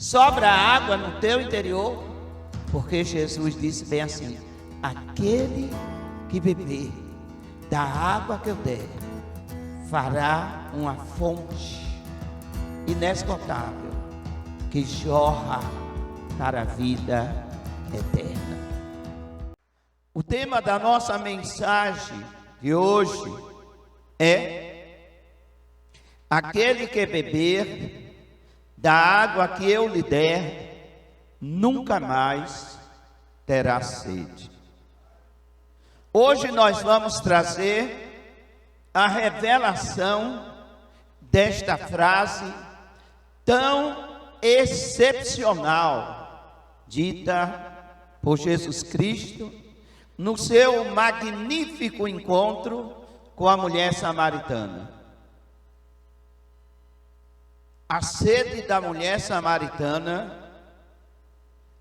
Sobra água no teu interior, porque Jesus disse bem assim: aquele que beber da água que eu der, fará uma fonte inesgotável, que jorra para a vida eterna. O tema da nossa mensagem de hoje é: aquele que beber da água que eu lhe der, nunca mais terá sede. Hoje nós vamos trazer a revelação desta frase tão excepcional, dita por Jesus Cristo no seu magnífico encontro com a mulher samaritana. A sede da mulher samaritana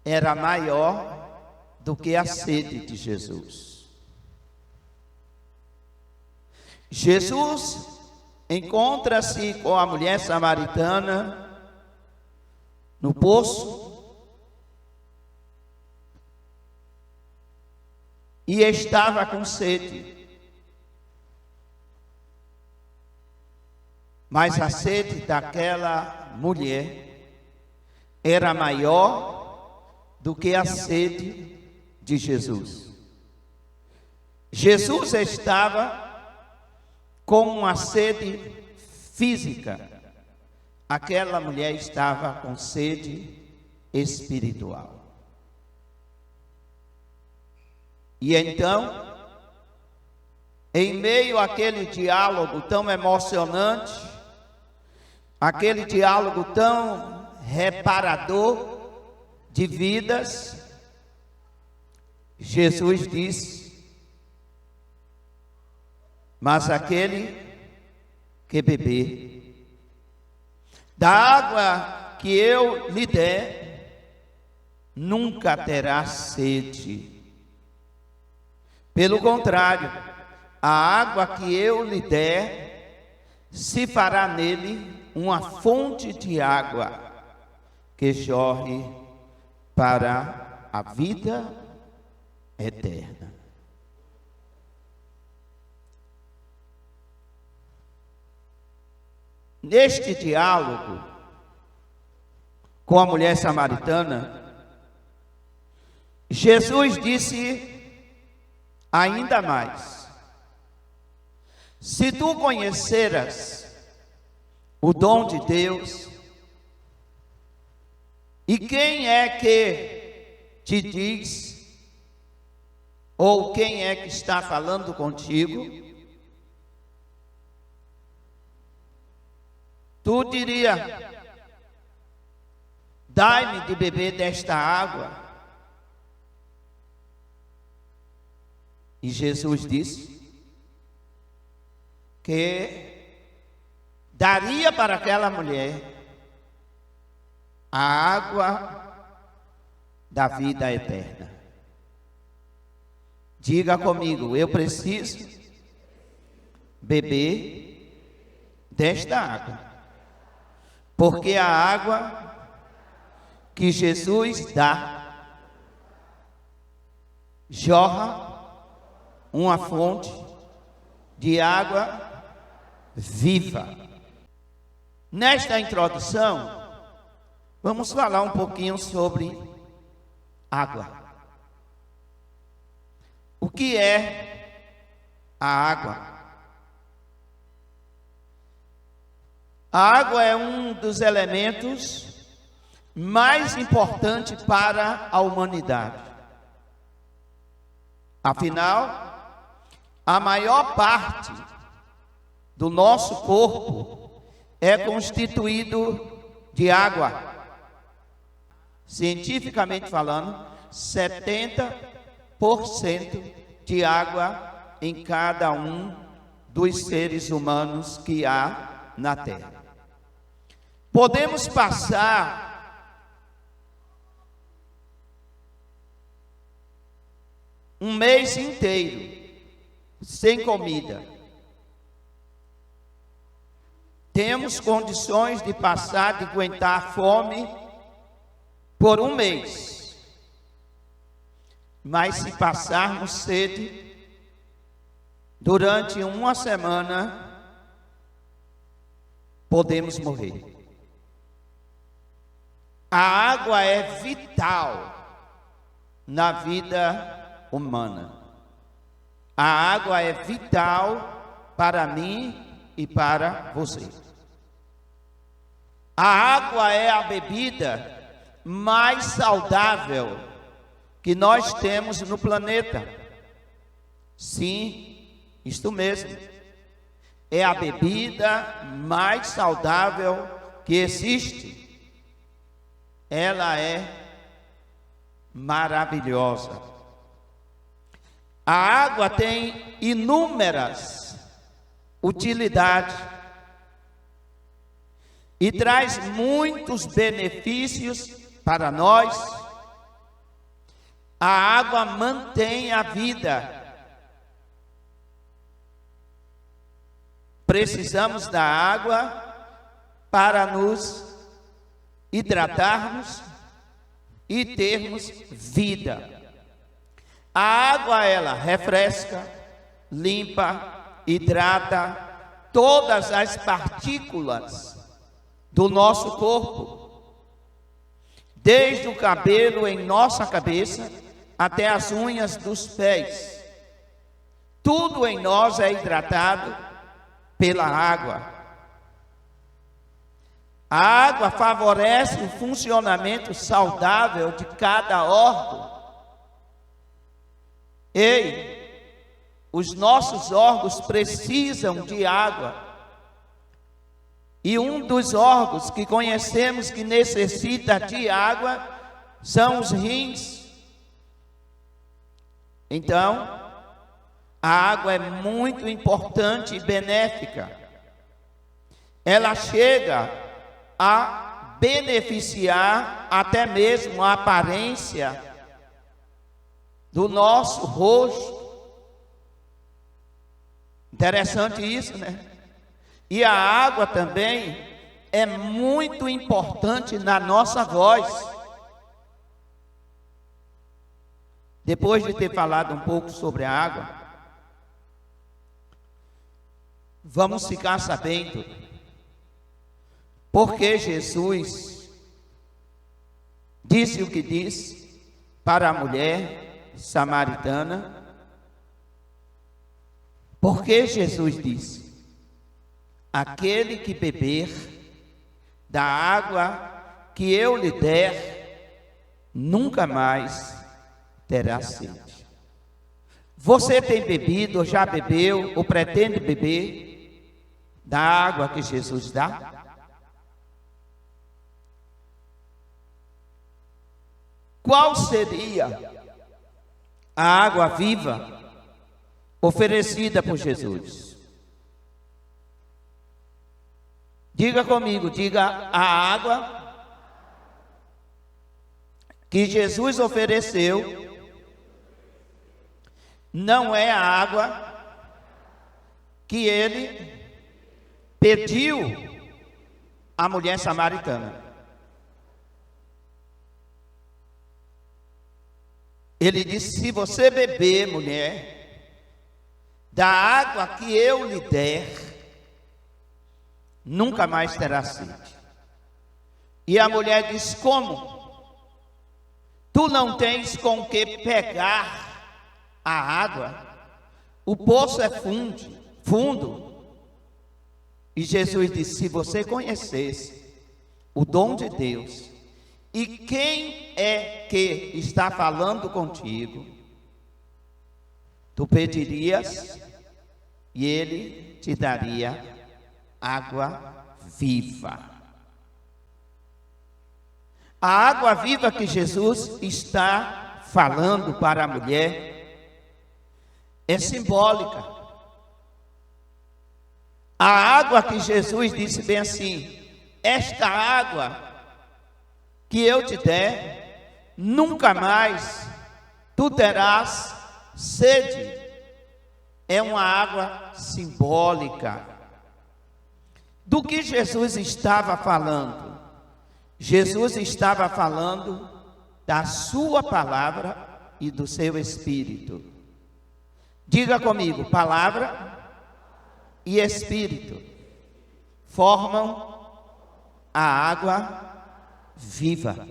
era maior do que a sede de Jesus. Jesus encontra-se com a mulher samaritana no poço e estava com sede. Mas a sede daquela mulher era maior do que a sede de Jesus. Jesus estava com uma sede física. Aquela mulher estava com sede espiritual. E então, em meio àquele diálogo tão emocionante, aquele diálogo tão reparador de vidas, Jesus disse: mas aquele que beber da água que eu lhe der, nunca terá sede. Pelo contrário, a água que eu lhe der, se fará nele uma fonte de água que jorre para a vida eterna. Neste diálogo com a mulher samaritana, Jesus disse ainda mais: se tu conheceras o dom de Deus, e quem é que te diz, ou quem é que está falando contigo, tu diria: dai-me de beber desta água. E Jesus disse que daria para aquela mulher a água da vida eterna. Diga comigo: eu preciso beber desta água, porque a água que Jesus dá jorra uma fonte de água viva. Nesta introdução, vamos falar um pouquinho sobre água. O que é a água? A água é um dos elementos mais importantes para a humanidade. Afinal, a maior parte do nosso corpo é constituído de água. Cientificamente falando, 70% de água em cada um dos seres humanos que há na Terra. Podemos passar um mês inteiro sem comida. Temos condições de passar, de aguentar a fome por um mês. Mas se passarmos sede durante uma semana, podemos morrer. A água é vital na vida humana. A água é vital para mim e para você. A água é a bebida mais saudável que nós temos no planeta. Sim, isto mesmo. É a bebida mais saudável que existe. Ela é maravilhosa. A água tem inúmeras utilidades e traz muitos benefícios para nós. A água mantém a vida. Precisamos da água para nos hidratarmos e termos vida. A água, ela refresca, limpa, hidrata todas as partículas do nosso corpo, desde o cabelo em nossa cabeça até as unhas dos pés. Tudo em nós é hidratado pela água. A água favorece o funcionamento saudável de cada órgão. Ei, os nossos órgãos precisam de água. E um dos órgãos que conhecemos que necessita de água são os rins. Então, a água é muito importante e benéfica. Ela chega a beneficiar até mesmo a aparência do nosso rosto. Interessante isso, né? E a água também é muito importante na nossa voz. Depois de ter falado um pouco sobre a água, vamos ficar sabendo porque Jesus disse o que disse para a mulher samaritana. Porque Jesus disse: aquele que beber da água que eu lhe der, nunca mais terá sede. Você tem bebido, ou já bebeu, ou pretende beber da água que Jesus dá? Qual seria a água viva oferecida por Jesus? Diga comigo, diga: a água que Jesus ofereceu não é a água que ele pediu à mulher samaritana. Ele disse: se você beber, mulher, da água que eu lhe der, nunca mais terá sede. E a mulher disse: como? Tu não tens com que pegar a água? O poço é fundo. E Jesus disse: se você conhecesse o dom de Deus, e quem é que está falando contigo, tu pedirias e ele te daria água viva. A água viva que Jesus está falando para a mulher é simbólica. A água que Jesus disse bem assim: esta água que eu te der, nunca mais tu terás sede. É uma água simbólica. Do que Jesus estava falando? Jesus estava falando da sua palavra e do seu espírito. Diga comigo, palavra e espírito formam a água viva.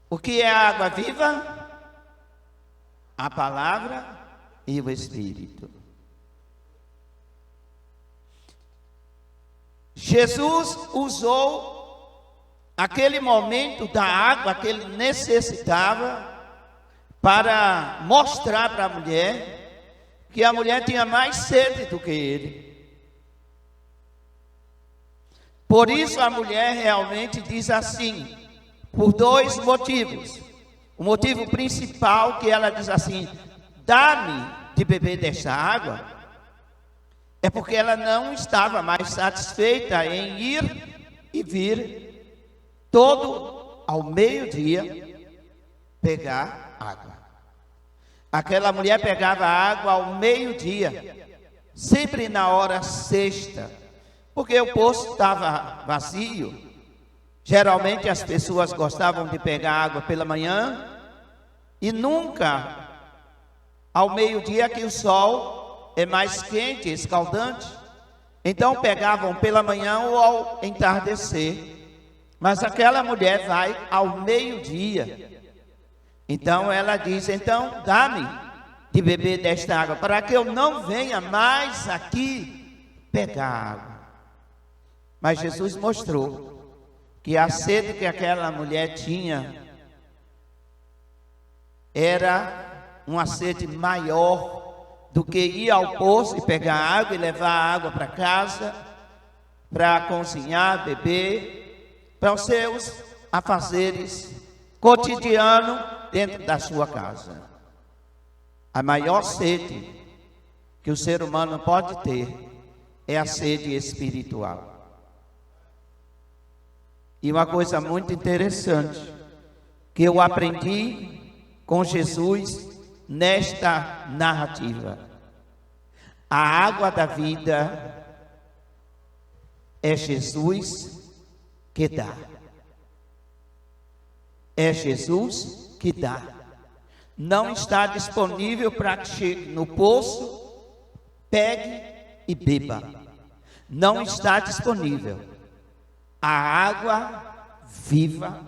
O que é a água viva? A palavra e o espírito. Jesus usou aquele momento da água que ele necessitava para mostrar para a mulher que a mulher tinha mais sede do que ele. Por isso a mulher realmente diz assim, por dois motivos. O motivo principal que ela diz assim, dá-me de beber desta água, é porque ela não estava mais satisfeita em ir e vir todo ao meio-dia pegar água. Aquela mulher pegava água ao meio-dia, sempre na hora sexta, porque o poço estava vazio. Geralmente as pessoas gostavam de pegar água pela manhã e nunca ao meio-dia, que o sol é mais quente, escaldante. Então pegavam pela manhã ou ao entardecer. Mas aquela mulher vai ao meio-dia. Então ela diz, então dá-me de beber desta água, para que eu não venha mais aqui pegar água. Mas Jesus mostrou que a sede que aquela mulher tinha era uma sede maior do que ir ao poço e pegar água e levar a água para casa, para cozinhar, beber, para os seus afazeres cotidianos dentro da sua casa. A maior sede que o ser humano pode ter é a sede espiritual. E uma coisa muito interessante que eu aprendi com Jesus nesta narrativa: a água da vida é Jesus que dá. É Jesus que dá. Não está disponível para que chegue no poço, pegue e beba. Não está disponível. A água viva,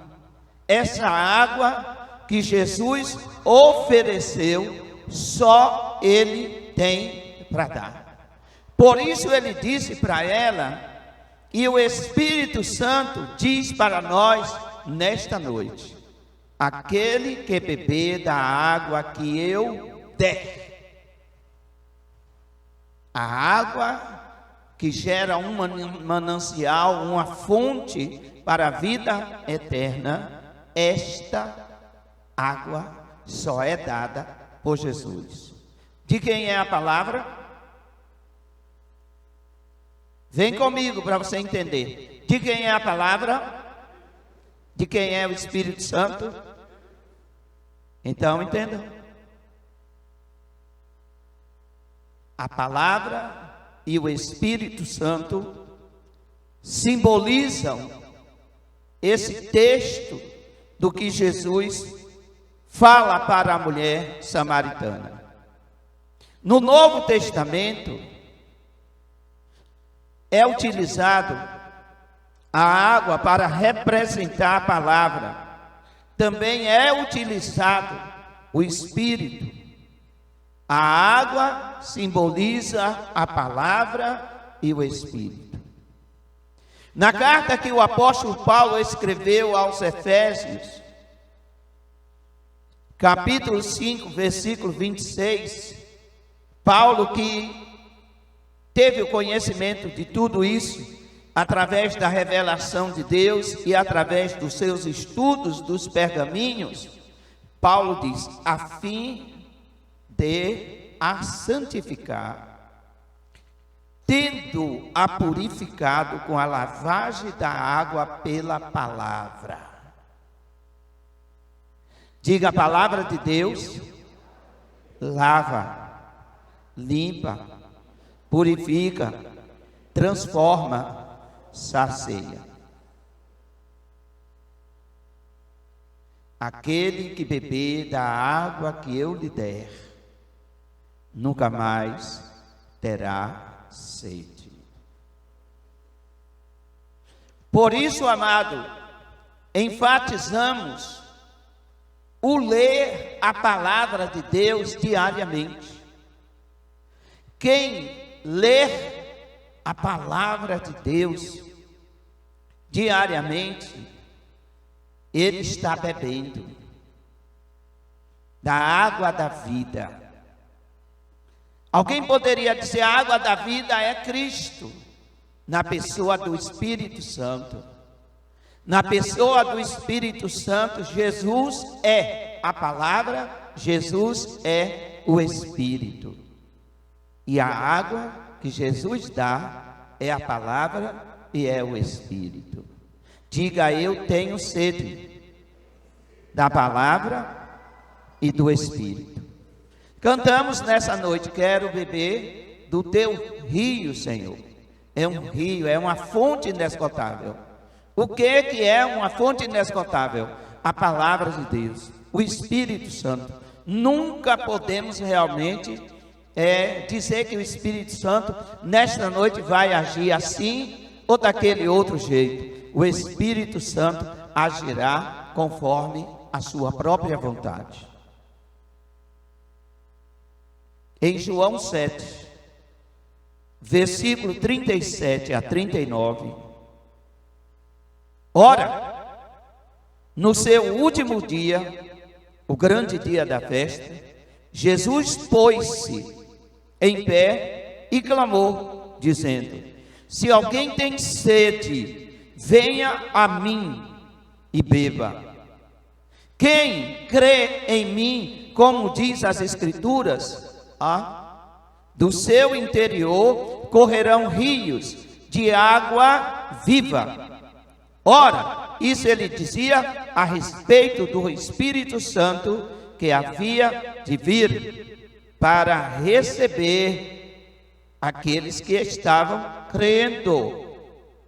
essa água que Jesus ofereceu, só Ele tem para dar. Por isso Ele disse para ela, e o Espírito Santo diz para nós nesta noite: aquele que beber da água que eu der, a água que gera um manancial, uma fonte para a vida eterna, esta água só é dada por Jesus. De quem é a palavra? Vem comigo para você entender. De quem é a palavra? De quem é o Espírito Santo? Então entendam. A palavra e o Espírito Santo simbolizam esse texto do que Jesus fala para a mulher samaritana. No Novo Testamento é utilizado a água para representar a palavra. Também é utilizado o Espírito. A água simboliza a palavra e o Espírito. Na carta que o apóstolo Paulo escreveu aos Efésios, capítulo 5, versículo 26, Paulo, que teve o conhecimento de tudo isso através da revelação de Deus e através dos seus estudos dos pergaminhos, Paulo diz: a fim de a santificar, tendo-a purificado com a lavagem da água pela palavra. Diga: a palavra de Deus lava, limpa, purifica, transforma, sacia. aquele que beber da água que eu lhe der, nunca mais terá sede. Por isso, amado, enfatizamos o ler a palavra de Deus diariamente. Quem ler a palavra de Deus diariamente, ele está bebendo da água da vida. Alguém poderia dizer: a água da vida é Cristo, na pessoa do Espírito Santo. Na pessoa do Espírito Santo, Jesus é a palavra, Jesus é o Espírito. E a água que Jesus dá é a palavra e é o Espírito. Diga: eu tenho sede da palavra e do Espírito. Cantamos nessa noite: quero beber do teu rio, Senhor. É um rio, é uma fonte inesgotável. O que é uma fonte inesgotável? A palavra de Deus, o Espírito Santo. Nunca podemos realmente dizer que o Espírito Santo nesta noite vai agir assim ou daquele outro jeito. O Espírito Santo agirá conforme a sua própria vontade. Em João 7, versículo 37 a 39, ora, no seu último dia, o grande dia da festa, Jesus pôs-se em pé e clamou, dizendo: se alguém tem sede, venha a mim e beba. Quem crê em mim, como diz as Escrituras, do seu interior correrão rios de água viva. Ora, isso ele dizia a respeito do Espírito Santo que havia de vir para receber aqueles que estavam crendo,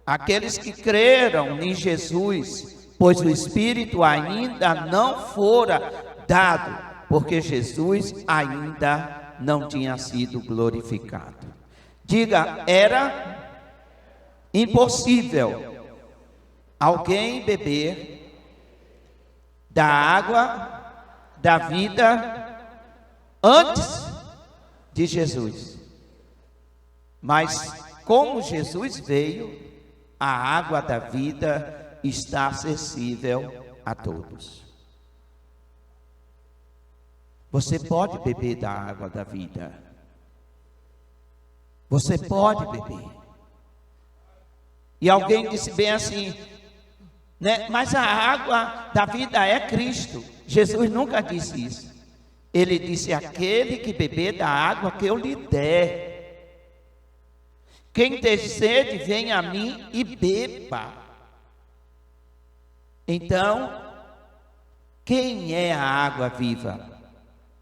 aqueles que creram em Jesus, pois o Espírito ainda não fora dado, porque Jesus ainda não tinha sido glorificado. Diga: era impossível alguém beber da água da vida antes de Jesus. Mas como Jesus veio, a água da vida está acessível a todos. Você pode beber da água da vida. Você pode beber. E alguém disse bem assim, né? Mas a água da vida é Cristo. Jesus nunca disse isso. Ele disse: aquele que beber da água que eu lhe der. Quem tem sede, venha a mim e beba. Então, quem é a água viva?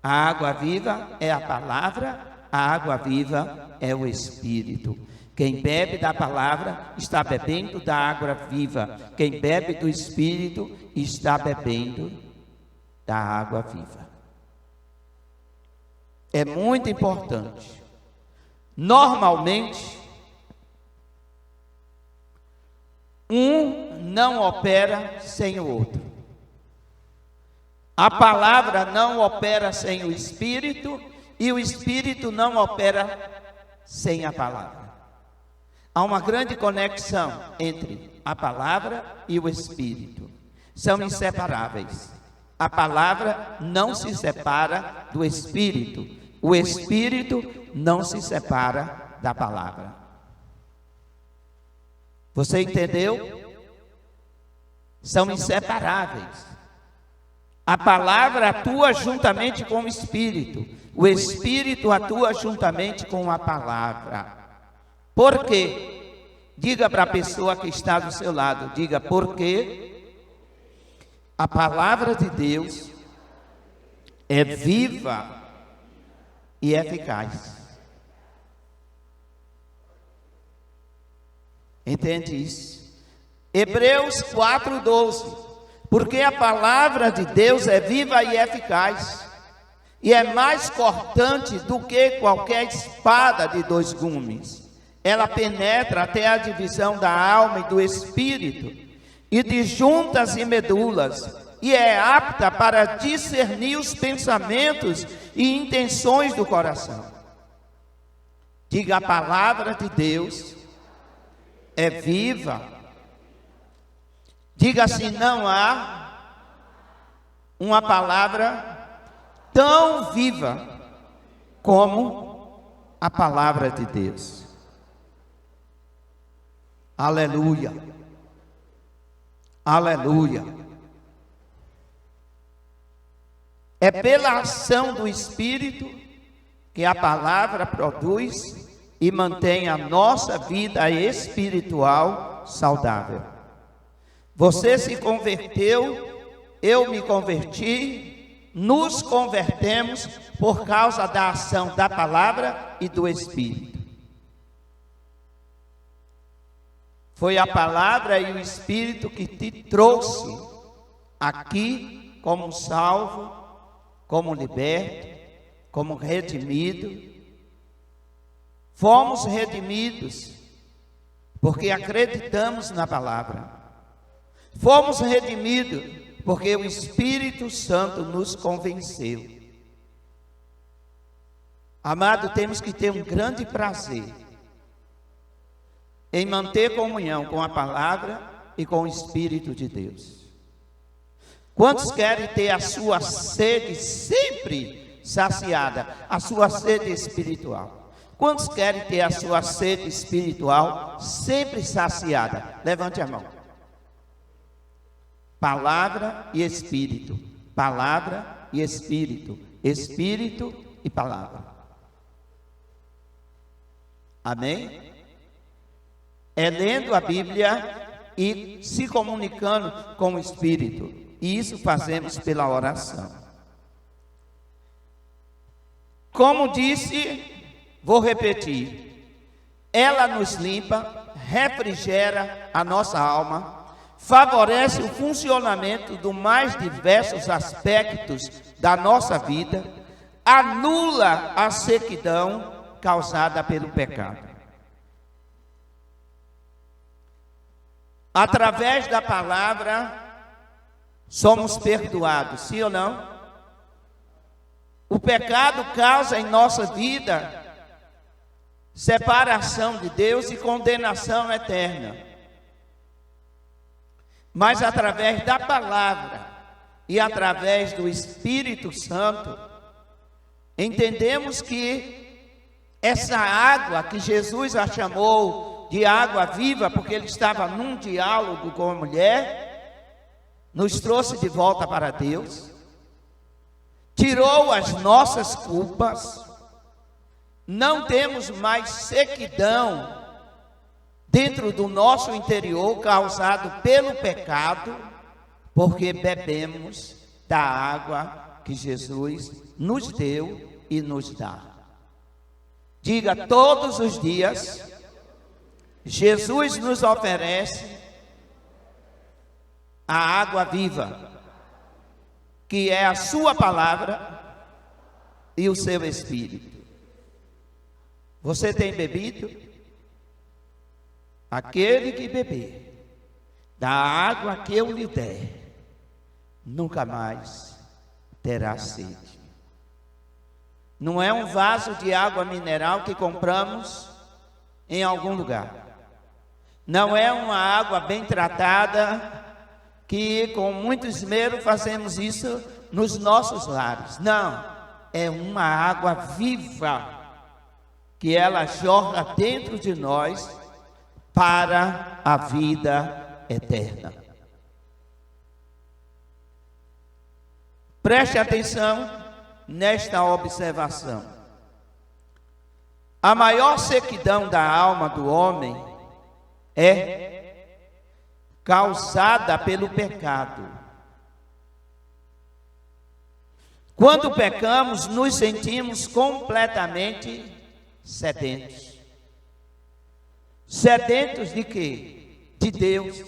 A água viva é a palavra, a água viva é o Espírito. Quem bebe da palavra está bebendo da água viva. Quem bebe do Espírito está bebendo da água viva. É muito importante. Normalmente, um não opera sem o outro. A palavra não opera sem o Espírito e o Espírito não opera sem a palavra. Há uma grande conexão entre a palavra e o Espírito. São inseparáveis. A palavra não se separa do Espírito. O Espírito não se separa da palavra. Você entendeu? São inseparáveis. A palavra atua juntamente com o Espírito. O Espírito atua juntamente com a palavra. Por quê? Diga para a pessoa que está do seu lado. Diga: porque a palavra de Deus é viva e eficaz. Entende isso? Hebreus 4:12. porque a palavra de Deus é viva e eficaz, e é mais cortante do que qualquer espada de 2 gumes. Ela penetra até a divisão da alma e do espírito, e de juntas e medulas, e é apta para discernir os pensamentos e intenções do coração. Diga: a palavra de Deus é viva. Diga assim: não há uma palavra tão viva como a palavra de Deus. Aleluia. Aleluia. É pela ação do Espírito que a palavra produz e mantém a nossa vida espiritual saudável. Você se converteu, eu me converti, nos convertemos por causa da ação da palavra e do Espírito. Foi a palavra e o Espírito que te trouxe aqui como salvo, como liberto, como redimido. Fomos redimidos porque acreditamos na palavra. Fomos redimidos porque o Espírito Santo nos convenceu. Amado, temos que ter um grande prazer em manter comunhão com a palavra e com o Espírito de Deus. Quantos querem ter a sua sede sempre saciada, a sua sede espiritual? Quantos querem ter a sua sede espiritual sempre saciada? Levante a mão. Palavra e Espírito, palavra e Espírito, Espírito e palavra. Amém? É lendo a Bíblia e se comunicando com o Espírito. E isso fazemos pela oração. Como disse, vou repetir. Ela nos limpa, refrigera a nossa alma, favorece o funcionamento dos mais diversos aspectos da nossa vida, anula a sequidão causada pelo pecado. Através da palavra, somos perdoados, sim ou não? O pecado causa em nossa vida separação de Deus e condenação eterna. Mas através da palavra e através do Espírito Santo, entendemos que essa água que Jesus a chamou de água viva, porque ele estava num diálogo com a mulher, nos trouxe de volta para Deus, tirou as nossas culpas, não temos mais sequidão dentro do nosso interior causado pelo pecado, porque bebemos da água que Jesus nos deu e nos dá. Diga: todos os dias Jesus nos oferece a água viva, que é a sua palavra e o seu Espírito. Você tem bebido? Aquele que beber da água que eu lhe der, nunca mais terá sede. Não é um vaso de água mineral que compramos em algum lugar. Não é uma água bem tratada, que com muito esmero fazemos isso nos nossos lares. Não, é uma água viva, que ela jorra dentro de nós para a vida eterna. Preste atenção nesta observação. A maior sequidão da alma do homem é causada pelo pecado. Quando pecamos, nos sentimos completamente sedentos. Sedentos de quê? De Deus.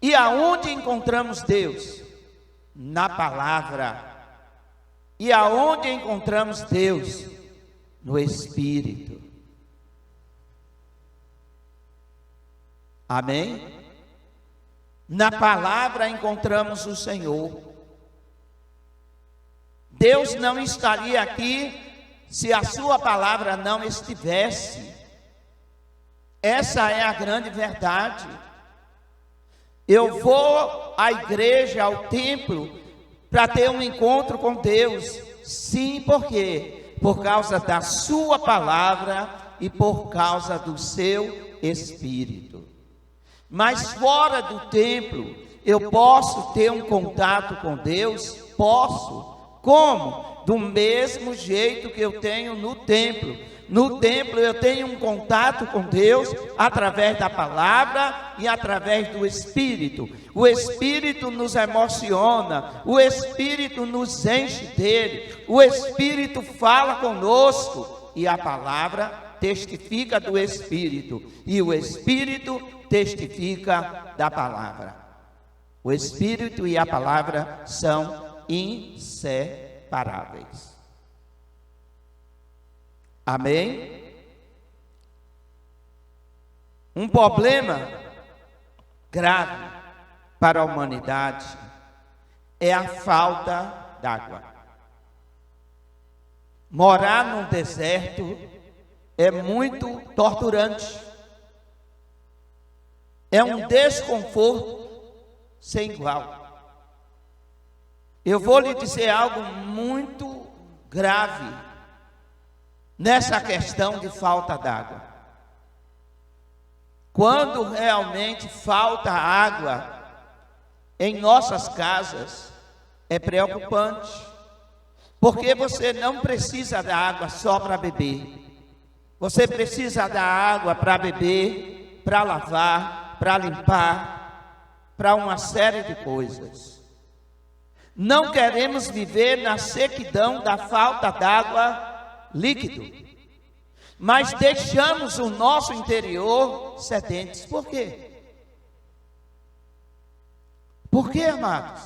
E aonde encontramos Deus? Na palavra. E aonde encontramos Deus? No Espírito. Amém? Na palavra encontramos o Senhor. Deus não estaria aqui se a sua palavra não estivesse. Essa é a grande verdade. Eu vou à igreja, ao templo, para ter um encontro com Deus. Sim, por quê? Por causa da sua palavra e por causa do seu Espírito. Mas fora do templo, eu posso ter um contato com Deus? Posso. Como? Do mesmo jeito que eu tenho no templo. No templo eu tenho um contato com Deus através da palavra e através do Espírito. O Espírito nos emociona, o Espírito nos enche dele, o Espírito fala conosco e a palavra testifica do Espírito e o Espírito testifica da palavra. O Espírito e a palavra são inseparáveis. Amém? Um problema grave para a humanidade é a falta d'água. Morar num deserto é muito torturante. É um desconforto sem igual. Eu vou lhe dizer algo muito grave nessa questão de falta d'água. Quando realmente falta água em nossas casas, é preocupante, porque você não precisa da água só para beber. Você precisa da água para beber, para lavar, para limpar, para uma série de coisas. Não queremos viver na sequidão da falta d'água líquido, mas deixamos o nosso interior sedentes. Por quê? Por quê, amados?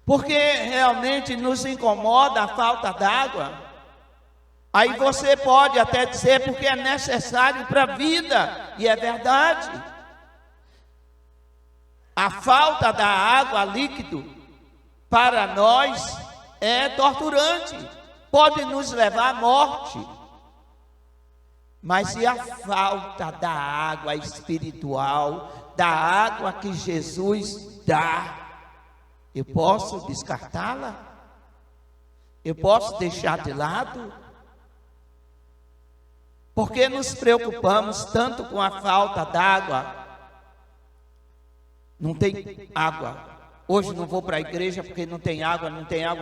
Porque realmente nos incomoda a falta d'água. Aí você pode até dizer porque é necessário para a vida, e é verdade. A falta da água líquido para nós é torturante. Pode nos levar à morte. Mas e a falta da água espiritual, da água que Jesus dá? Eu posso descartá-la? Eu posso deixar de lado? Por que nos preocupamos tanto com a falta d'água? Não tem água. Hoje não vou para a igreja porque não tem água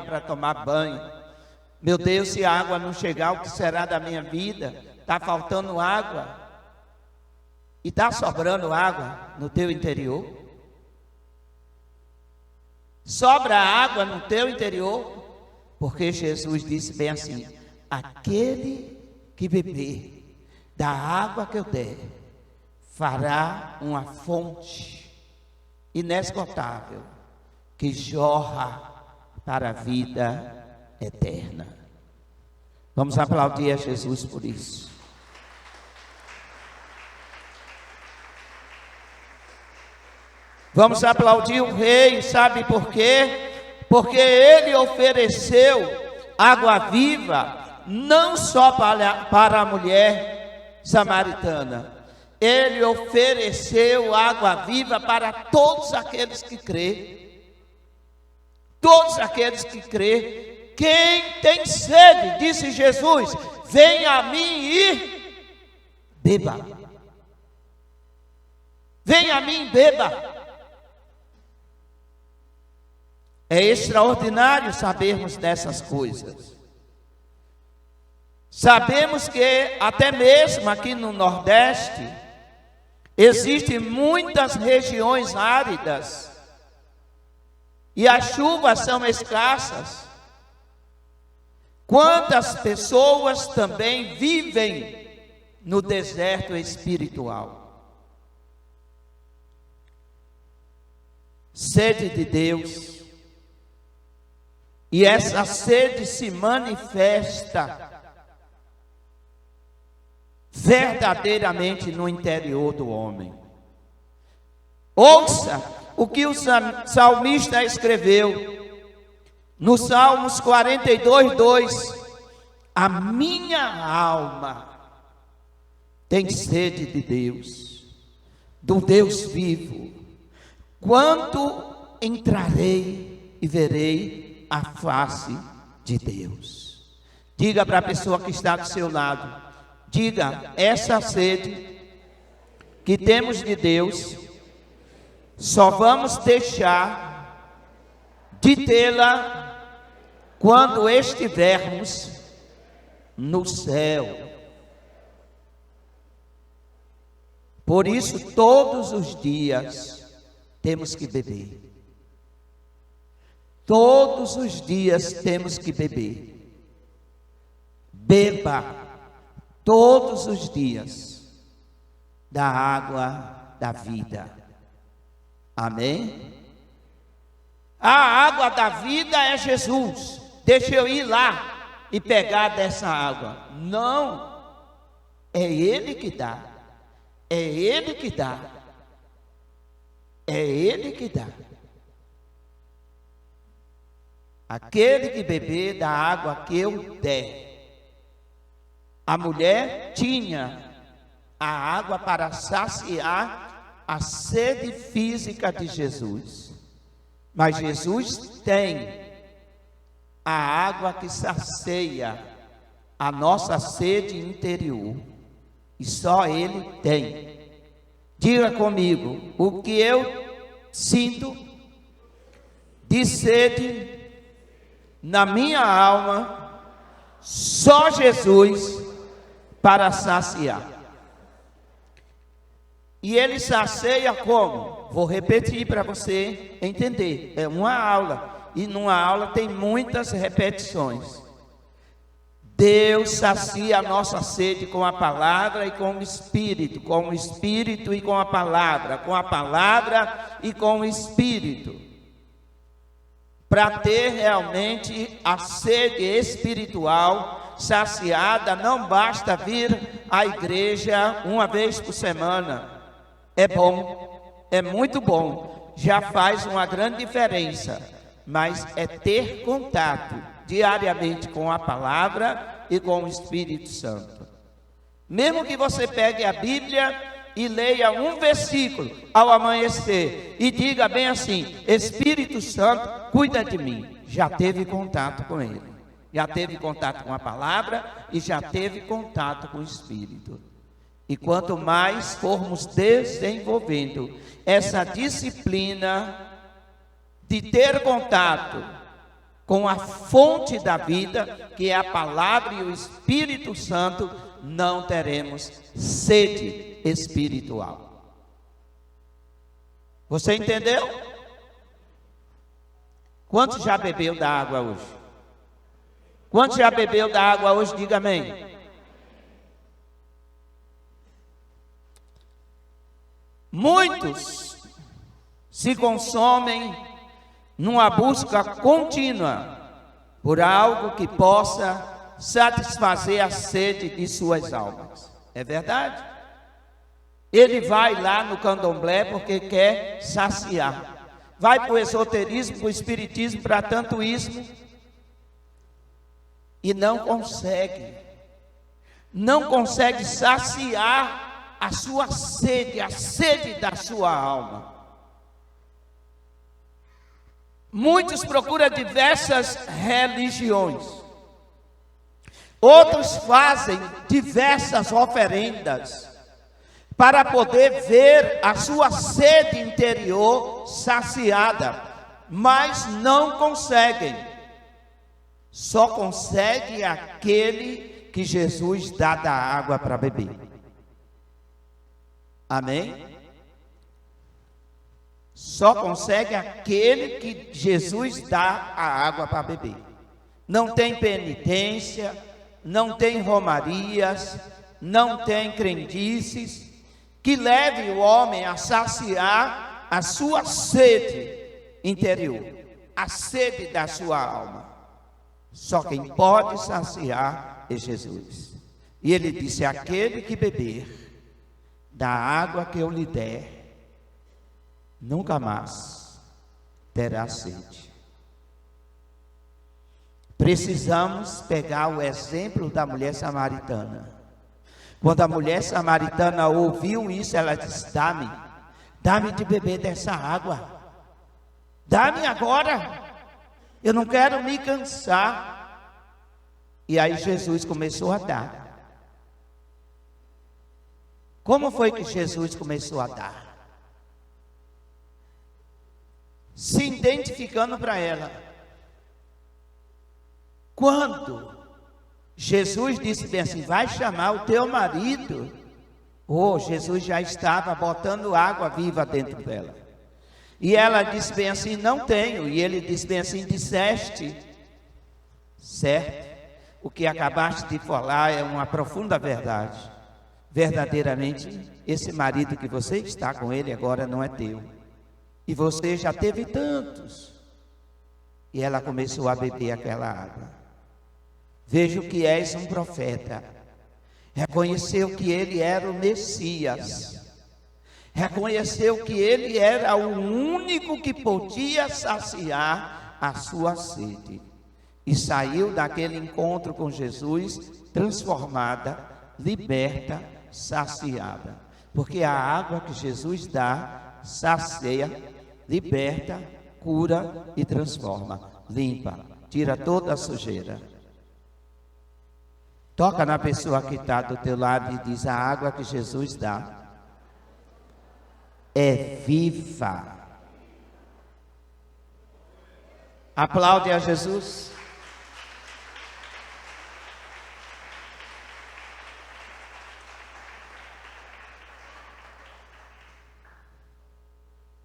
para tomar banho. Meu Deus, se a água não chegar, o que será da minha vida? Está faltando água. E está sobrando água no teu interior? Sobra água no teu interior? Porque Jesus disse bem assim: aquele que beber da água que eu der, fará uma fonte inesgotável, que jorra para a vida eterna. Vamos aplaudir a Jesus por isso. Vamos aplaudir o Rei, sabe por quê? Porque Ele ofereceu água viva, não só para a mulher samaritana. Ele ofereceu água viva para todos aqueles que crê. Todos aqueles que crê. Quem tem sede, disse Jesus, venha a mim e beba. Venha a mim e beba. É extraordinário sabermos dessas coisas. Sabemos que até mesmo aqui no Nordeste existem muitas regiões áridas e as chuvas são escassas. Quantas pessoas também vivem no deserto espiritual? sede de Deus. E essa sede se manifesta verdadeiramente no interior do homem. Ouça o que o salmista escreveu no Salmos 42:2: a minha alma tem sede de Deus, do Deus vivo. Quando entrarei e verei a face de Deus? Diga para a pessoa que está do seu lado, diga: essa sede que temos de Deus, só vamos deixar de tê-la quando estivermos no céu. Por isso, todos os dias temos que beber. Todos os dias temos que beber. Beba todos os dias da água da vida. Amém? A água da vida é Jesus. Deixa eu ir lá e pegar dessa água. Não, é Ele que dá. É Ele que dá. É Ele que dá. Aquele que beber da água que eu der. A mulher tinha a água para saciar a sede física de Jesus. Mas Jesus tem a água que sacia a nossa sede interior. E só Ele tem. Diga comigo: o que eu sinto de sede na minha alma, só Jesus para saciar. E Ele sacia como? Vou repetir para você entender. É uma aula, e numa aula tem muitas repetições. Deus sacia a nossa sede com a palavra e com o Espírito e com a palavra e com o Espírito. Para ter realmente a sede espiritual saciada, não basta vir à igreja uma vez por semana. É bom, é muito bom, já faz uma grande diferença, mas é ter contato diariamente com a palavra e com o Espírito Santo. Mesmo que você pegue a Bíblia e leia um versículo ao amanhecer e diga bem assim: Espírito Santo, cuida de mim. Já teve contato com Ele, já teve contato com a palavra e já teve contato com o Espírito. E quanto mais formos desenvolvendo essa disciplina de ter contato com a fonte da vida, que é a palavra e o Espírito Santo, não teremos sede espiritual. Você entendeu? Quantos já bebeu da água hoje? Quantos já bebeu da água hoje? Diga amém. Muitos se consomem numa busca contínua por algo que possa satisfazer a sede de suas almas. É verdade? Ele vai lá no candomblé porque quer saciar. Vai para o esoterismo, para o espiritismo, para tantoísmo e não consegue. Não consegue saciar a sua sede, a sede da sua alma. Muitos procuram diversas religiões. Outros fazem diversas oferendas para poder ver a sua sede interior saciada, mas não conseguem. Só consegue aquele que Jesus dá da água para beber. Amém? Só consegue aquele que Jesus dá a água para beber. Não tem penitência, não tem romarias, não tem crendices que leve o homem a saciar a sua sede interior, a sede da sua alma. Só quem pode saciar é Jesus. E ele disse: aquele que beber da água que eu lhe der, nunca mais terá sede. Precisamos pegar o exemplo da mulher samaritana. Quando a mulher samaritana ouviu isso, ela disse: dá-me de beber dessa água. Dá-me agora. Eu não quero me cansar. E aí Jesus começou a dar. Como foi que Jesus começou a dar? Se identificando para ela. Quando Jesus disse bem assim: vai chamar o teu marido. Jesus já estava botando água viva dentro dela. E ela disse bem assim: não tenho. E ele disse bem assim: disseste certo? O que acabaste de falar é uma profunda verdade. Verdadeiramente, esse marido que você está com ele agora não é teu. E você já teve tantos. E ela começou a beber aquela água. Vejo que és um profeta. Reconheceu que ele era o Messias. Reconheceu que ele era o único que podia saciar a sua sede. E saiu daquele encontro com Jesus transformada, liberta, saciada. Porque a água que Jesus dá sacia, liberta, cura e transforma. Limpa, tira toda a sujeira. Toca na pessoa que está do teu lado e diz: a água que Jesus dá é viva. Aplaude a Jesus.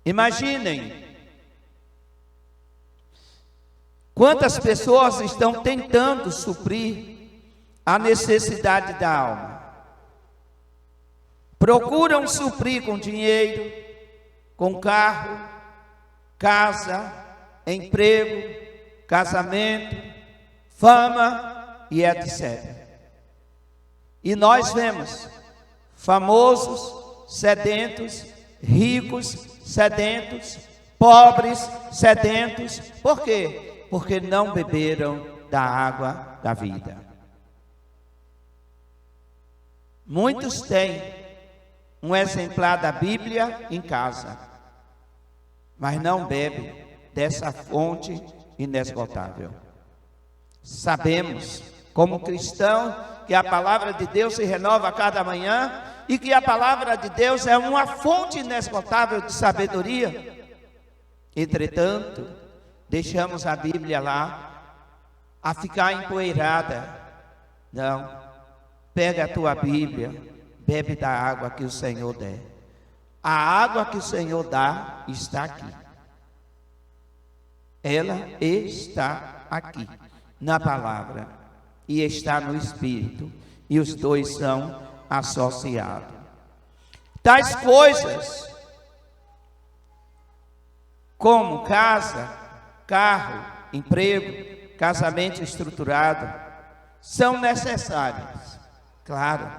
Imaginem quantas pessoas estão tentando suprir a necessidade da alma. Procuram suprir com dinheiro, com carro, casa, emprego, casamento, fama e etc. E nós vemos famosos, sedentos, ricos, sedentos, pobres, sedentos. Por quê? Porque não beberam da água da vida. Muitos têm um exemplar da Bíblia em casa, mas não bebem dessa fonte inesgotável. Sabemos, como cristão, que a palavra de Deus se renova a cada manhã e que a palavra de Deus é uma fonte inesgotável de sabedoria. Entretanto, deixamos a Bíblia lá a ficar empoeirada. Não. Pega a tua Bíblia, bebe da água que o Senhor der. A água que o Senhor dá está aqui. Ela está aqui, na palavra, e está no Espírito, e os dois são associados. Tais coisas, como casa, carro, emprego, casamento estruturado, são necessárias. Claro,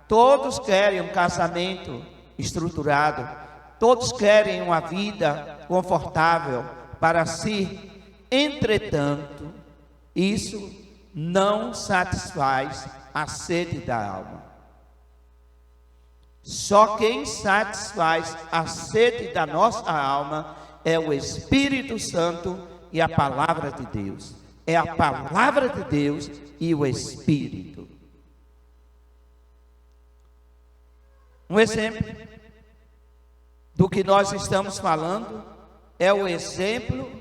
todos querem um casamento estruturado, todos querem uma vida confortável para si. Entretanto, isso não satisfaz a sede da alma. Só quem satisfaz a sede da nossa alma é o Espírito Santo e a palavra de Deus. É a palavra de Deus e o Espírito. Um exemplo do que nós estamos falando é o exemplo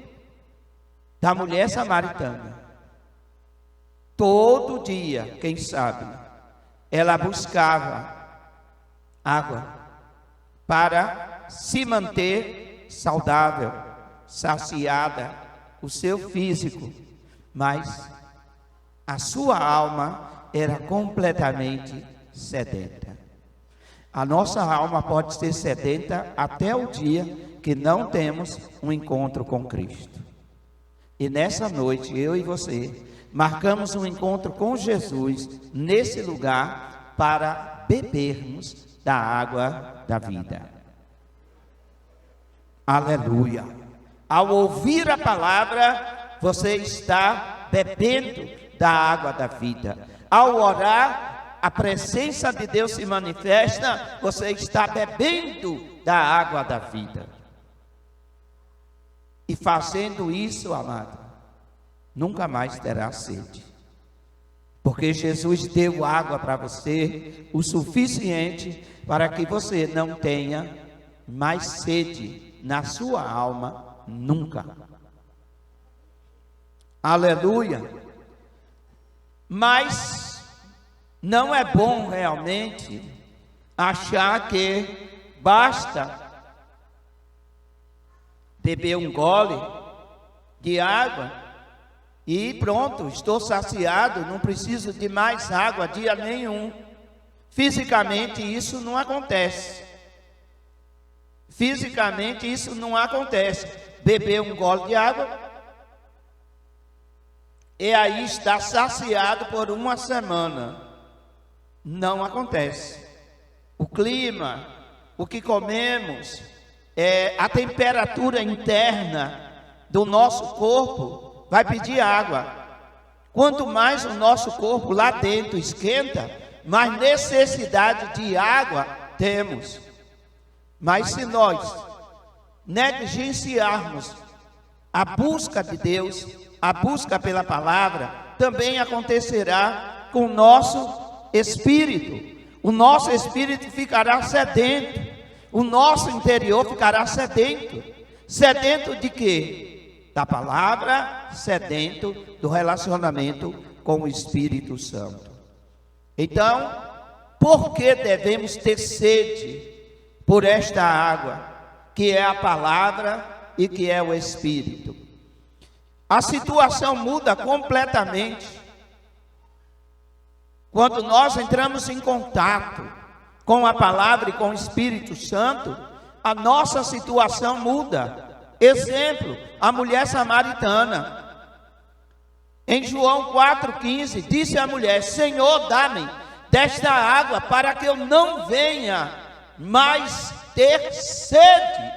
da mulher samaritana. Todo dia, quem sabe, ela buscava água para se manter saudável, saciada, o seu físico, mas a sua alma era completamente sedenta. A nossa alma pode ser sedenta até o dia que não temos um encontro com Cristo. E nessa noite, eu e você, marcamos um encontro com Jesus nesse lugar para bebermos da água da vida. Aleluia! Ao ouvir a palavra, você está bebendo da água da vida. Ao orar, a presença de Deus se manifesta, você está bebendo da água da vida. E fazendo isso, amado, nunca mais terá sede. Porque Jesus deu água para você o suficiente para que você não tenha mais sede na sua alma nunca. Aleluia! Mas não é bom realmente achar que basta beber um gole de água e pronto, estou saciado, não preciso de mais água dia nenhum. Fisicamente isso não acontece. Fisicamente isso não acontece. Beber um gole de água e aí está saciado por uma semana. Não acontece. O clima, o que comemos, a temperatura interna do nosso corpo vai pedir água. Quanto mais o nosso corpo lá dentro esquenta, mais necessidade de água temos. Mas se nós negligenciarmos a busca de Deus, a busca pela palavra, também acontecerá com o nosso espírito. O nosso espírito ficará sedento. O nosso interior ficará sedento. Sedento de quê? Da palavra, sedento do relacionamento com o Espírito Santo. Então, por que devemos ter sede por esta água, que é a palavra e que é o Espírito? A situação muda completamente quando nós entramos em contato com a palavra e com o Espírito Santo. A nossa situação muda. Exemplo, a mulher samaritana. Em João 4,15, disse a mulher: Senhor, dá-me desta água para que eu não venha mais ter sede.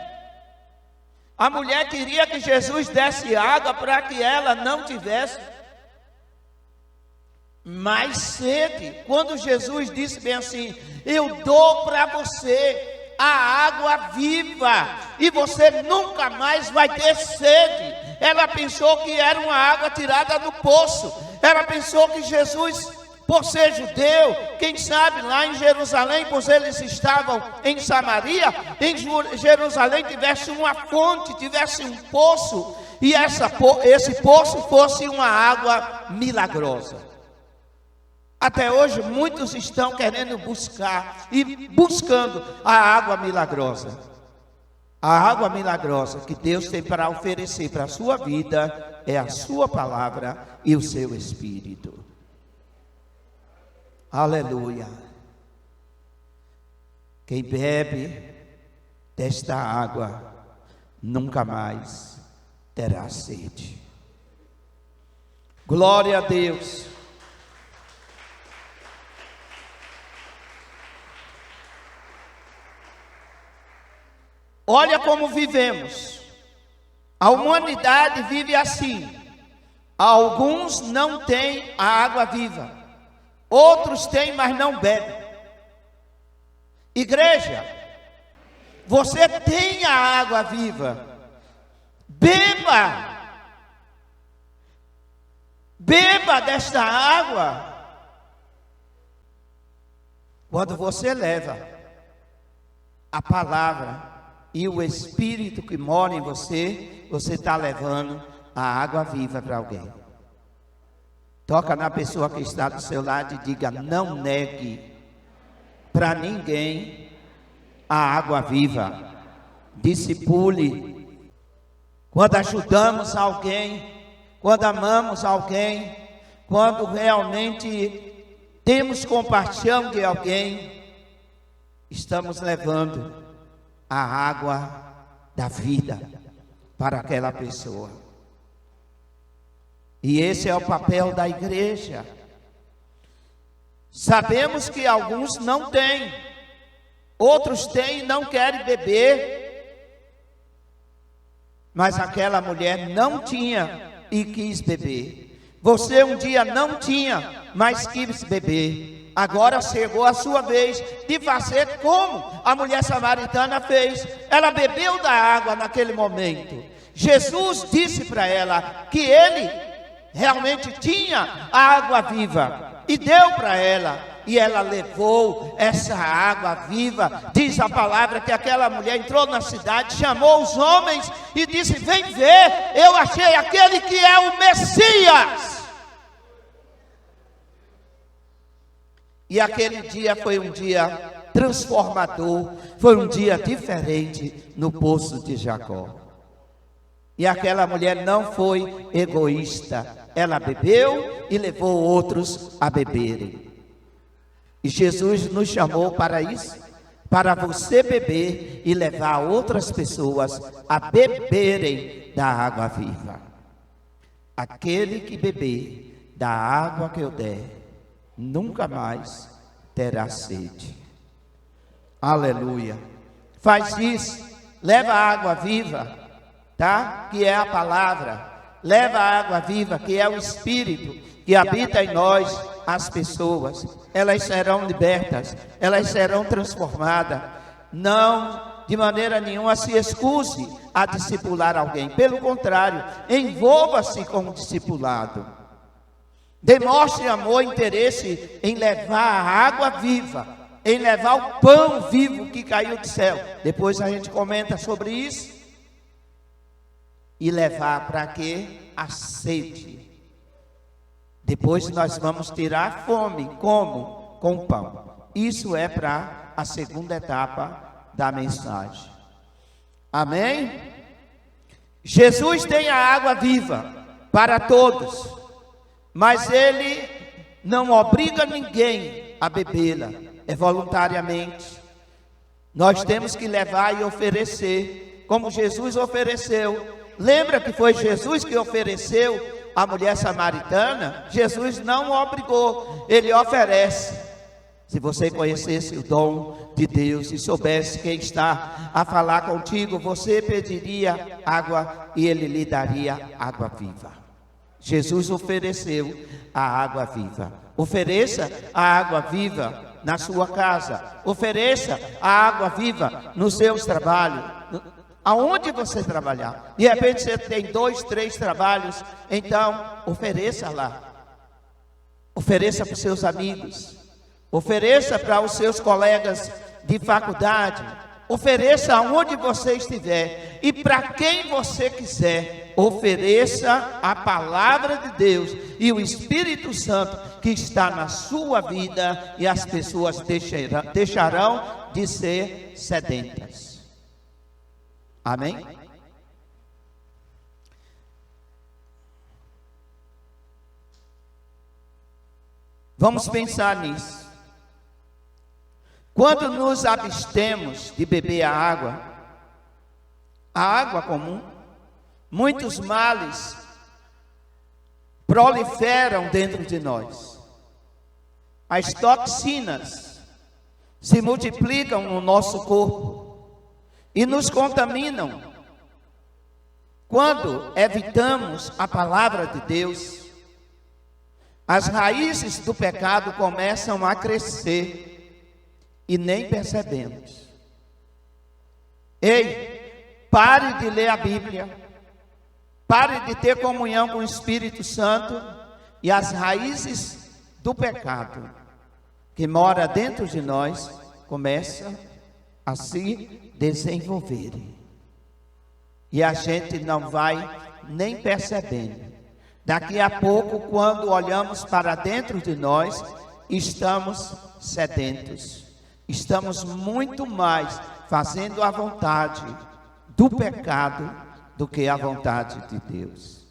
A mulher queria que Jesus desse água para que ela não tivesse mais sede. Quando Jesus disse bem assim: eu dou para você a água viva e você nunca mais vai ter sede. Ela pensou que era uma água tirada do poço. Ela pensou que Jesus, por ser judeu, quem sabe lá em Jerusalém, pois eles estavam em Samaria, em Jerusalém tivesse uma fonte, tivesse um poço, e esse poço fosse uma água milagrosa. Até hoje muitos estão querendo buscar e buscando a água milagrosa. A água milagrosa que Deus tem para oferecer para a sua vida é a sua palavra e o seu Espírito. Aleluia. Quem bebe desta água nunca mais terá sede. Glória a Deus. Olha como vivemos. A humanidade vive assim. Alguns não têm a água viva. Outros têm, mas não bebem. Igreja, você tem a água viva. Beba. Beba desta água. Quando você leva a palavra e o Espírito que mora em você, você está levando a água viva para alguém. Toca na pessoa que está do seu lado e diga: não negue para ninguém a água viva. Discipule. Quando ajudamos alguém, quando amamos alguém, quando realmente temos compaixão de alguém, estamos levando a água da vida para aquela pessoa. E esse é o papel da igreja. Sabemos que alguns não têm, outros têm e não querem beber, mas aquela mulher não tinha e quis beber. Você um dia não tinha, mas quis beber. Agora chegou a sua vez de fazer como a mulher samaritana fez. Ela bebeu da água naquele momento. Jesus disse para ela que ele realmente tinha a água viva e deu para ela, e ela levou essa água viva. Diz a palavra que aquela mulher entrou na cidade, chamou os homens e disse: vem ver, eu achei aquele que é o Messias. E aquele dia foi um dia transformador, foi um dia diferente no poço de Jacó. E aquela mulher não foi egoísta, ela bebeu e levou outros a beberem. E Jesus nos chamou para isso, para você beber e levar outras pessoas a beberem da água viva. Aquele que beber da água que eu der, nunca mais terá sede. Aleluia. Faz isso, leva a água viva, tá? Que é a palavra. Leva a água viva, que é o Espírito que habita em nós, as pessoas. Elas serão libertas, elas serão transformadas. Não, de maneira nenhuma, se excuse a discipular alguém. Pelo contrário, envolva-se com o discipulado. Demonstre amor e interesse em levar a água viva, em levar o pão vivo que caiu do céu. Depois a gente comenta sobre isso. E levar para quê? A sede. Depois nós vamos tirar a fome. Como? Com pão. Isso é para a segunda etapa da mensagem. Amém? Jesus tem a água viva para todos, mas ele não obriga ninguém a bebê-la, é voluntariamente. Nós temos que levar e oferecer, como Jesus ofereceu. Lembra que foi Jesus que ofereceu a mulher samaritana? Jesus não o obrigou, ele oferece. Se você conhecesse o dom de Deus e soubesse quem está a falar contigo, você pediria água e ele lhe daria água viva. Jesus ofereceu a água viva. Ofereça a água viva na sua casa. Ofereça a água viva nos seus trabalhos. Aonde você trabalhar. De repente você tem 2, 3 trabalhos. Então, ofereça lá. Ofereça para os seus amigos. Ofereça para os seus colegas de faculdade. Ofereça aonde você estiver. E para quem você quiser, ofereça a palavra de Deus e o Espírito Santo que está na sua vida, e as pessoas deixarão de ser sedentas. Amém? Vamos pensar nisso. Quando nos abstemos de beber a água comum, muitos males proliferam dentro de nós. As toxinas se multiplicam no nosso corpo e nos contaminam. Quando evitamos a palavra de Deus, as raízes do pecado começam a crescer e nem percebemos. Ei, pare de ler a Bíblia, pare de ter comunhão com o Espírito Santo, e as raízes do pecado que mora dentro de nós começam a se desenvolverem. E a gente não vai nem percebendo. Daqui a pouco, quando olhamos para dentro de nós, estamos sedentos. Estamos muito mais fazendo a vontade do pecado do que a vontade de Deus.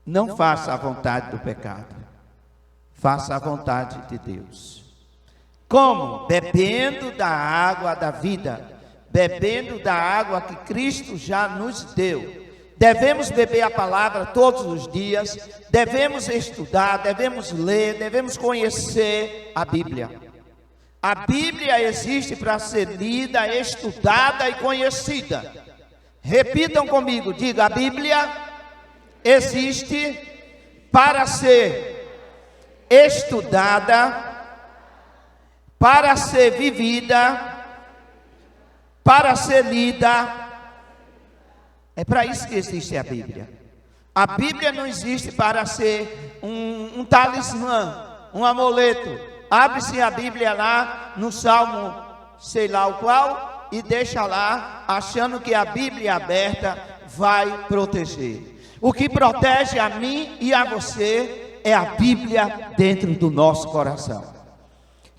Não faça a vontade do pecado. Faça a vontade de Deus. Como? Bebendo da água da vida, bebendo da água que Cristo já nos deu. Devemos beber a palavra todos os dias, devemos estudar, devemos ler, devemos conhecer a Bíblia. A Bíblia existe para ser lida, estudada e conhecida. Repitam comigo, diga: a Bíblia existe para ser estudada, para ser vivida, para ser lida. É para isso que existe a Bíblia. A Bíblia não existe para ser um talismã, um amuleto. Abre-se a Bíblia lá no Salmo, sei lá o qual, e deixa lá, achando que a Bíblia aberta vai proteger. O que protege a mim e a você é a Bíblia dentro do nosso coração.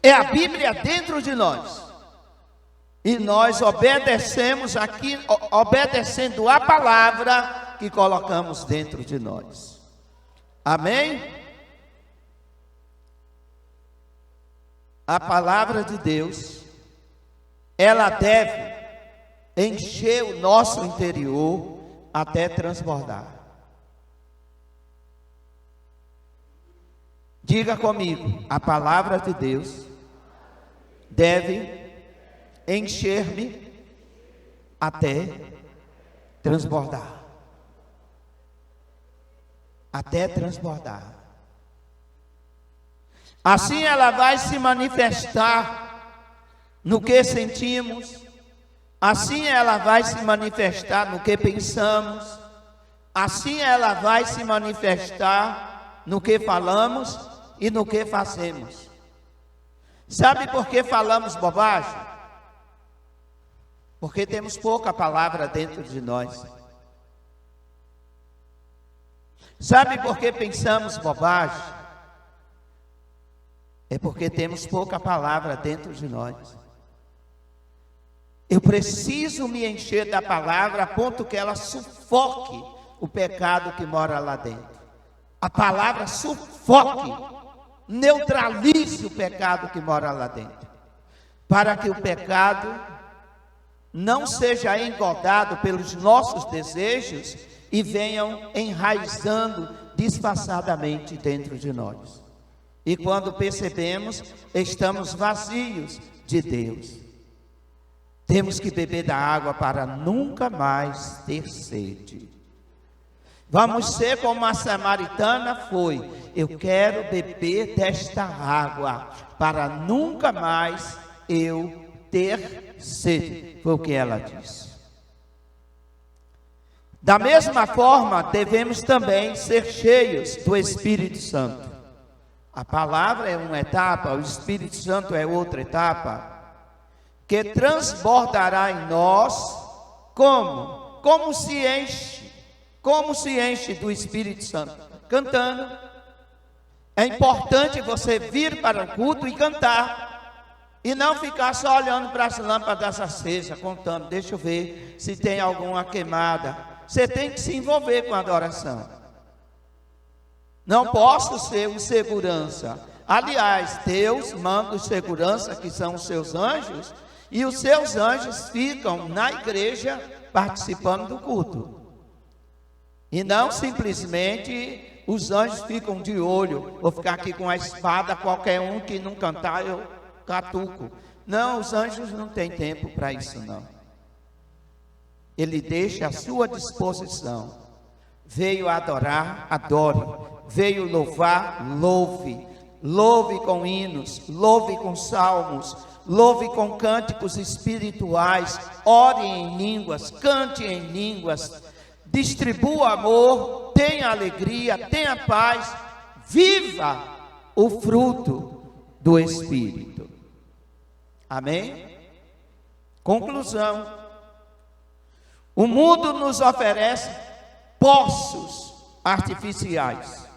É a Bíblia dentro de nós. E nós obedecemos aqui, obedecendo a palavra que colocamos dentro de nós. Amém? A palavra de Deus, ela deve encher o nosso interior até transbordar. Diga comigo, a palavra de Deus deve encher-me até transbordar. Até transbordar. Assim ela vai se manifestar no que sentimos, assim ela vai se manifestar no que pensamos, assim ela vai se manifestar no que falamos e no que fazemos. Sabe por que falamos bobagem? Porque temos pouca palavra dentro de nós. Sabe por que pensamos bobagem? É porque temos pouca palavra dentro de nós. Eu preciso me encher da palavra a ponto que ela sufoque o pecado que mora lá dentro. A palavra sufoque, neutralize o pecado que mora lá dentro. Para que o pecado não seja engodado pelos nossos desejos e venham enraizando disfarçadamente dentro de nós. E quando percebemos, estamos vazios de Deus. Temos que beber da água para nunca mais ter sede. Vamos ser como a samaritana foi. Eu quero beber desta água para nunca mais eu ter sede. Foi o que ela disse. Da mesma forma, devemos também ser cheios do Espírito Santo. A palavra é uma etapa, o Espírito Santo é outra etapa, que transbordará em nós como? Como se enche do Espírito Santo? Cantando. É importante você vir para o culto e cantar, e não ficar só olhando para as lâmpadas acesas, contando, deixa eu ver se tem alguma queimada. Você tem que se envolver com a adoração. Não posso ser um segurança. Aliás, Deus manda os segurança, que são os seus anjos, e os seus anjos ficam na igreja participando do culto. E não simplesmente os anjos ficam de olho, vou ficar aqui com a espada, qualquer um que não cantar eu catuco. Não, os anjos não têm tempo para isso não. Ele deixa à sua disposição. Veio adorar, adore. Veio louvar, louve. Louve com hinos, louve com salmos, louve com cânticos espirituais, ore em línguas, cante em línguas, distribua amor, tenha alegria, tenha paz, viva o fruto do Espírito. Amém? Conclusão. O mundo nos oferece poços artificiais,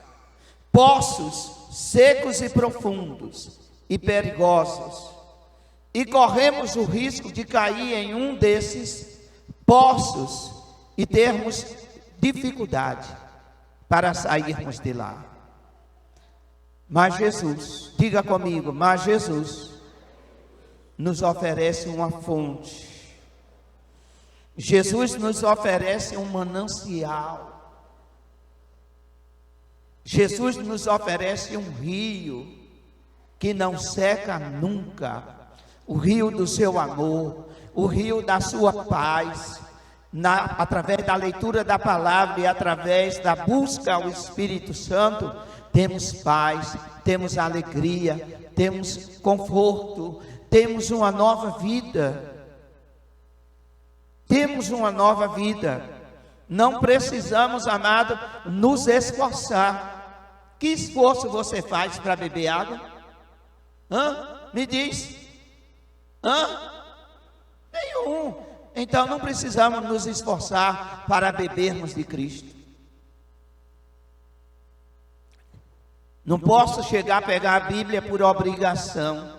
poços secos e profundos e perigosos, e corremos o risco de cair em um desses poços e termos dificuldade para sairmos de lá. Mas Jesus, diga comigo, mas Jesus nos oferece uma fonte Jesus nos oferece um manancial. Jesus nos oferece um rio que não seca nunca. O rio do seu amor, o rio da sua paz. Através da leitura da palavra e através da busca ao Espírito Santo, temos paz, temos alegria, temos conforto, temos uma nova vida. Temos uma nova vida. Não precisamos, amado, nos esforçar. Que esforço você faz para beber água? Me diz. Nenhum. Então não precisamos nos esforçar para bebermos de Cristo. Não posso chegar a pegar a Bíblia por obrigação.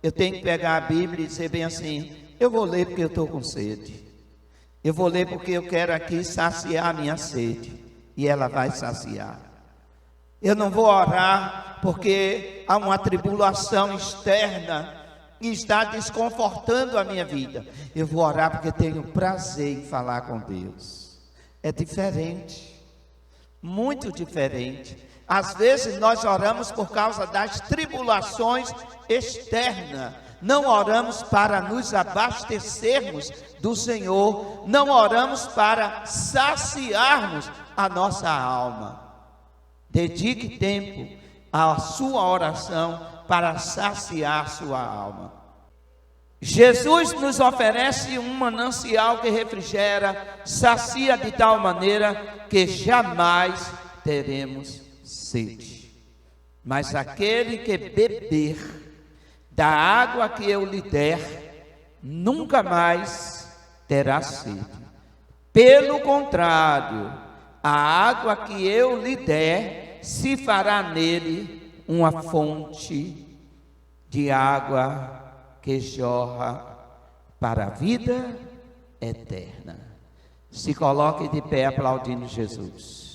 Eu tenho que pegar a Bíblia e dizer bem assim: eu vou ler porque eu estou com sede. Eu vou ler porque eu quero aqui saciar a minha sede. E ela vai saciar. Eu não vou orar porque há uma tribulação externa que está desconfortando a minha vida. Eu vou orar porque tenho prazer em falar com Deus. É diferente. Muito diferente. Às vezes nós oramos por causa das tribulações externas. Não oramos para nos abastecermos do Senhor. Não oramos para saciarmos a nossa alma. Dedique tempo à sua oração para saciar sua alma. Jesus nos oferece um manancial que refrigera, sacia de tal maneira que jamais teremos sede. Mas aquele que beber da água que eu lhe der, nunca mais terá sede. Pelo contrário, a água que eu lhe der, se fará nele uma fonte de água que jorra para a vida eterna. Se coloque de pé aplaudindo Jesus.